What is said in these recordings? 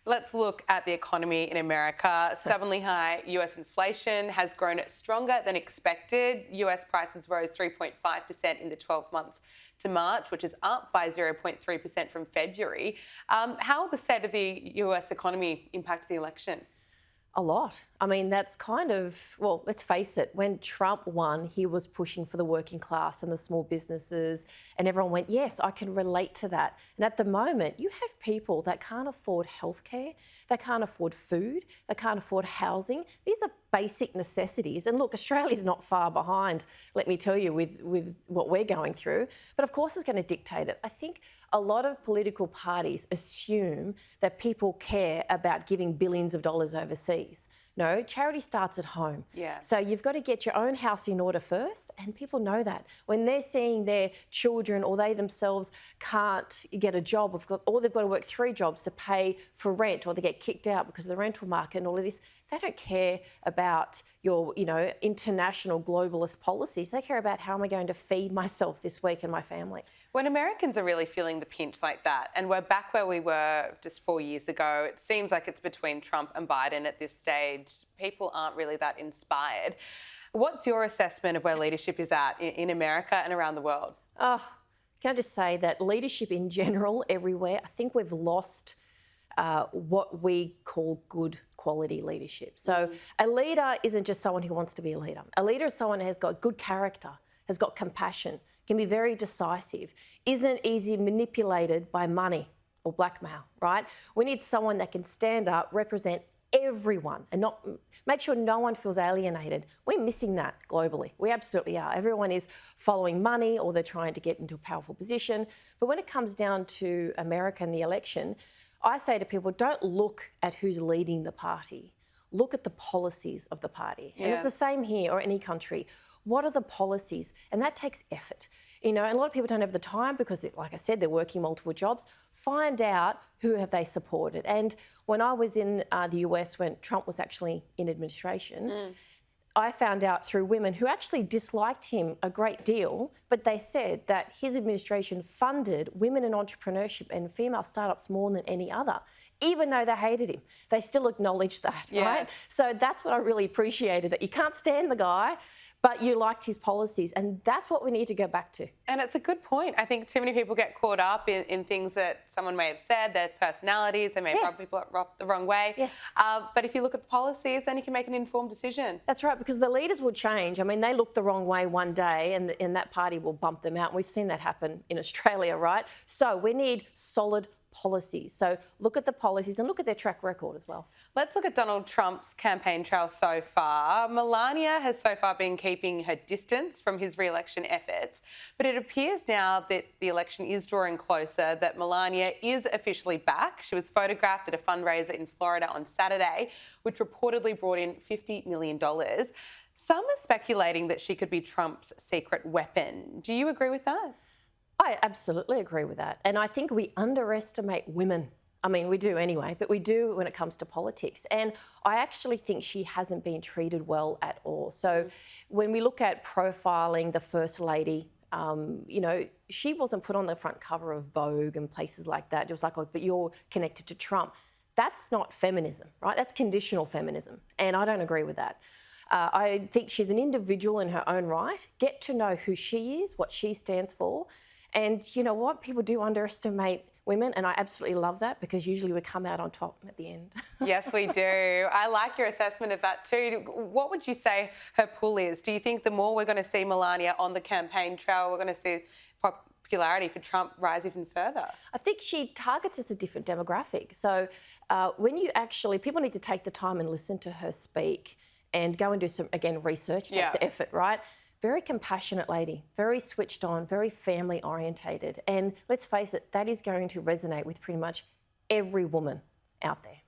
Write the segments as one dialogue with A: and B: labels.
A: Let's look at the economy in America. Stubbornly high US inflation has grown stronger than expected. US prices rose 3.5% in the 12 months to March, which is up by 0.3% from February. How will the state of the US economy impact the election?
B: A lot. I mean, that's kind of, well, let's face it, when Trump won, he was pushing for the working class and the small businesses, and everyone went, yes, I can relate to that. And at the moment, you have people that can't afford healthcare, they can't afford food, they can't afford housing. These are basic necessities. And look, Australia's not far behind, let me tell you, with what we're going through. But of course it's going to dictate it. I think a lot of political parties assume that people care about giving billions of dollars overseas. No, charity starts at home.
A: Yeah.
B: So you've got to get your own house in order first, and people know that. When they're seeing their children or they themselves can't get a job, or they've got to work 3 jobs to pay for rent, or they get kicked out because of the rental market and all of this, they don't care about your, international globalist policies. They care about how am I going to feed myself this week and my family.
A: When Americans are really feeling the pinch like that, and we're back where we were just 4 years ago, it seems like it's between Trump and Biden at this stage. People aren't really that inspired. What's your assessment of where leadership is at in America and around the world?
B: Oh, can I just say that leadership in general, everywhere, I think we've lost what we call good quality leadership. So a leader isn't just someone who wants to be a leader. A leader is someone who has got good character, has got compassion, can be very decisive, isn't easily manipulated by money or blackmail, right? We need someone that can stand up, represent everyone and not make sure no one feels alienated. We're missing that globally. We absolutely are. Everyone is following money or they're trying to get into a powerful position. But when it comes down to America and the election, I say to people, don't look at who's leading the party. Look at the policies of the party. And it's the same here or any country. What are the policies? And that takes effort. And a lot of people don't have the time because, like I said, they're working multiple jobs. Find out who have they supported. And when I was in the US, when Trump was actually in administration, I found out through women who actually disliked him a great deal, but they said that his administration funded women in entrepreneurship and female startups more than any other, even though they hated him. They still acknowledged that, right? So that's what I really appreciated, that you can't stand the guy, but you liked his policies, and that's what we need to go back to.
A: And it's a good point. I think too many people get caught up in things that someone may have said, their personalities, they may have rubbed people up the wrong way.
B: Yes.
A: But if you look at the policies, then you can make an informed decision.
B: That's right, because the leaders will change. I mean, they look the wrong way one day and that party will bump them out. And we've seen that happen in Australia, right? So we need solid policies. So look at the policies and look at their track record as well.
A: Let's look at Donald Trump's campaign trail so far. Melania has so far been keeping her distance from his re-election efforts, but it appears now that the election is drawing closer, that Melania is officially back. She was photographed at a fundraiser in Florida on Saturday, which reportedly brought in $50 million. Some are speculating that she could be Trump's secret weapon. Do you agree with that?
B: I absolutely agree with that. And I think we underestimate women. I mean, we do anyway, but we do when it comes to politics. And I actually think she hasn't been treated well at all. So when we look at profiling the First Lady, she wasn't put on the front cover of Vogue and places like that. It was like, oh, but you're connected to Trump. That's not feminism, right? That's conditional feminism. And I don't agree with that. I think she's an individual in her own right. Get to know who she is, what she stands for. And you know what? People do underestimate women, and I absolutely love that because usually we come out on top at the end.
A: Yes, we do. I like your assessment of that too. What would you say her pull is? Do you think the more we're going to see Melania on the campaign trail, we're going to see popularity for Trump rise even further? I
B: think she targets just a different demographic. So when you actually, people need to take the time and listen to her speak and go and do some, again, research, takes effort, right? Very compassionate lady, very switched on, very family orientated. And let's face it, that is going to resonate with pretty much every woman out there.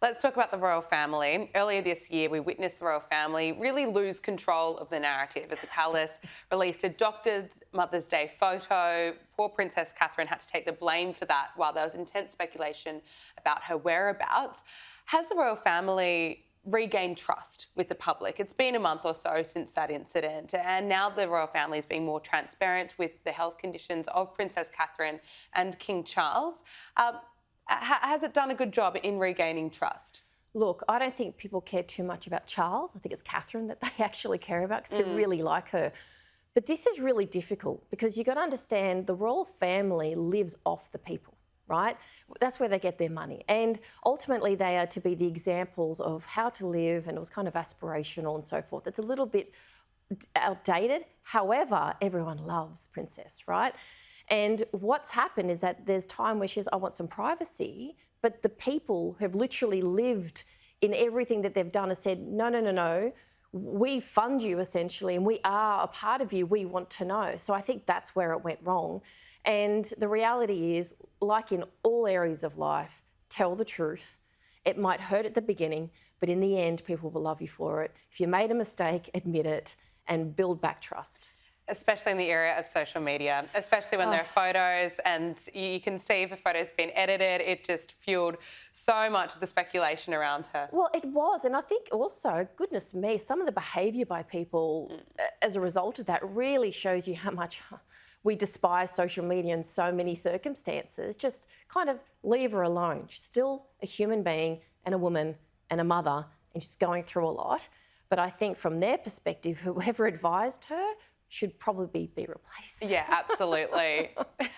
A: Let's talk about the royal family. Earlier this year, we witnessed the royal family really lose control of the narrative as the palace released a doctored Mother's Day photo. Poor Princess Catherine had to take the blame for that while there was intense speculation about her whereabouts. Has the royal family regain trust with the public? It's been a month or so since that incident, and now the royal family is being more transparent with the health conditions of Princess Catherine and King Charles. Has it done a good job in regaining trust?
B: Look, I don't think people care too much about Charles. I think it's Catherine that they actually care about because they really like her. But this is really difficult because you've got to understand the royal family lives off the people, right? That's where they get their money. And ultimately they are to be the examples of how to live, and it was kind of aspirational and so forth. It's a little bit outdated. However, everyone loves the princess, right? And what's happened is that there's time where she says, I want some privacy, but the people who have literally lived in everything that they've done have said, no, no, no, no, we fund you essentially and we are a part of you, we want to know. So I think that's where it went wrong. And the reality is, like in all areas of life, tell the truth. It might hurt at the beginning, but in the end, people will love you for it. If you made a mistake, admit it and build back trust.
A: Especially in the area of social media, especially when there are photos and you can see if a photo's been edited. It just fueled so much of the speculation around her.
B: Well, it was. And I think also, goodness me, some of the behaviour by people as a result of that really shows you how much we despise social media in so many circumstances. Just kind of leave her alone. She's still a human being and a woman and a mother, and she's going through a lot. But I think from their perspective, whoever advised her should probably be replaced.
A: Yeah, absolutely.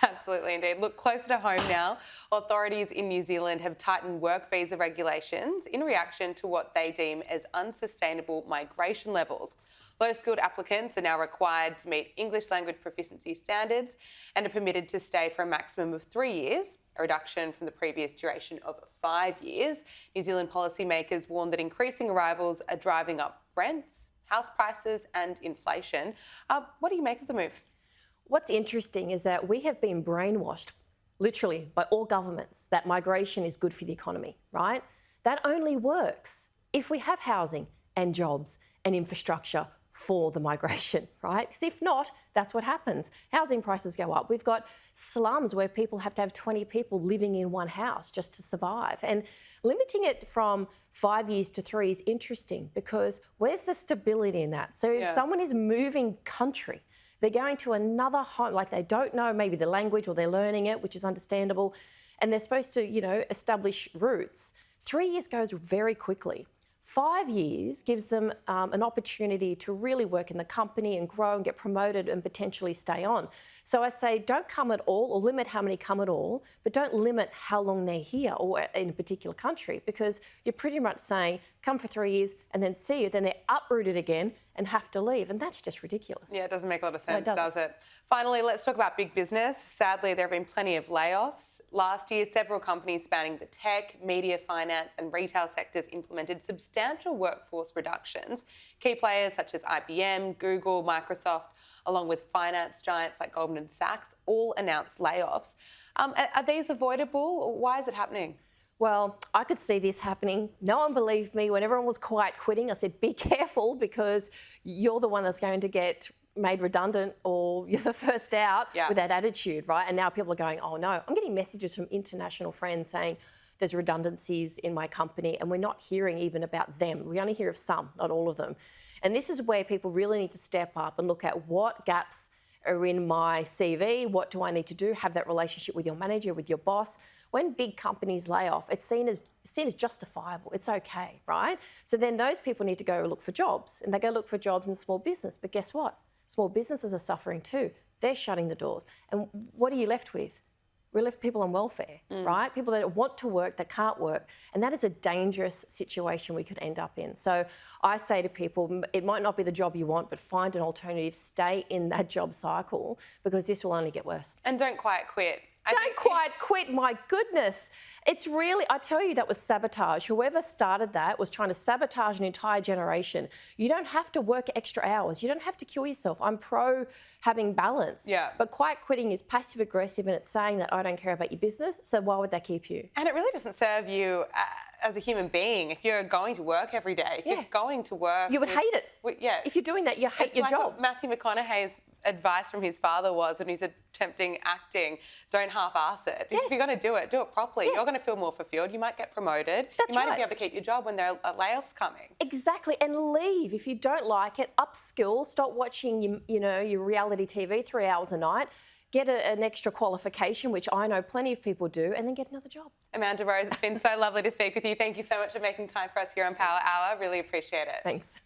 A: Absolutely indeed. Look, closer to home now, authorities in New Zealand have tightened work visa regulations in reaction to what they deem as unsustainable migration levels. Low-skilled applicants are now required to meet English language proficiency standards and are permitted to stay for a maximum of 3 years, a reduction from the previous duration of 5 years. New Zealand policymakers warn that increasing arrivals are driving up rents, house prices and inflation. What do you make of the move?
B: What's interesting is that we have been brainwashed, literally, by all governments that migration is good for the economy, right? That only works if we have housing and jobs and infrastructure for the migration, right? Because if not, that's what happens. Housing prices go up. We've got slums where people have to have 20 people living in one house just to survive. And limiting it from 5 years to 3 is interesting because where's the stability in that? So if someone is moving country, they're going to another home, like they don't know maybe the language or they're learning it, which is understandable, and they're supposed to, establish roots. 3 years goes very quickly. 5 years gives them an opportunity to really work in the company and grow and get promoted and potentially stay on. So I say don't come at all, or limit how many come at all, but don't limit how long they're here or in a particular country, because you're pretty much saying come for 3 years and then see you, then they're uprooted again and have to leave. And that's just ridiculous.
A: Yeah, it doesn't make a lot of sense, does it? Finally, let's talk about big business. Sadly, there have been plenty of layoffs. Last year, several companies spanning the tech, media, finance and retail sectors implemented substantial workforce reductions. Key players such as IBM, Google, Microsoft, along with finance giants like Goldman Sachs, all announced layoffs. Are these avoidable? Why is it happening?
B: Well, I could see this happening. No one believed me. When everyone was quiet quitting, I said, be careful because you're the one that's going to get made redundant or you're the first out with that attitude, right? And now people are going, oh no. I'm getting messages from international friends saying there's redundancies in my company and we're not hearing even about them. We only hear of some, not all of them. And this is where people really need to step up and look at what gaps are in my CV, what do I need to do, have that relationship with your manager, with your boss. When big companies lay off, it's seen as justifiable, it's okay, right? So then those people need to go look for jobs, and they go look for jobs in small business. But guess what? Small businesses are suffering too. They're shutting the doors. And what are you left with? We're left people on welfare, right? People that want to work, that can't work. And that is a dangerous situation we could end up in. So I say to people, it might not be the job you want, but find an alternative, stay in that job cycle, because this will only get worse.
A: And don't quiet quit.
B: Don't quite quit, my goodness. It's really, I tell you, that was sabotage. Whoever started that was trying to sabotage an entire generation. You don't have to work extra hours. You don't have to kill yourself. I'm pro having balance.
A: Yeah.
B: But quiet quitting is passive aggressive and it's saying that I don't care about your business, so why would that keep you?
A: And it really doesn't serve you as a human being. If you're going to work every day, if you're going to work...
B: You would hate it.
A: Yeah.
B: If you're doing that, you hate your job.
A: What Matthew McConaughey's advice from his father was when he's attempting acting, don't half-ass it. If you're going to do it properly. You're going to feel more fulfilled. You might get promoted. You might not be able to keep your job when there are layoffs coming.
B: Exactly. And leave. If you don't like it, upskill, stop watching your reality TV 3 hours a night. get an extra qualification, which I know plenty of people do, and then get another job.
A: Amanda Rose, it's been so lovely to speak with you. Thank you so much for making time for us here on Power Hour. Really appreciate it.
B: Thanks.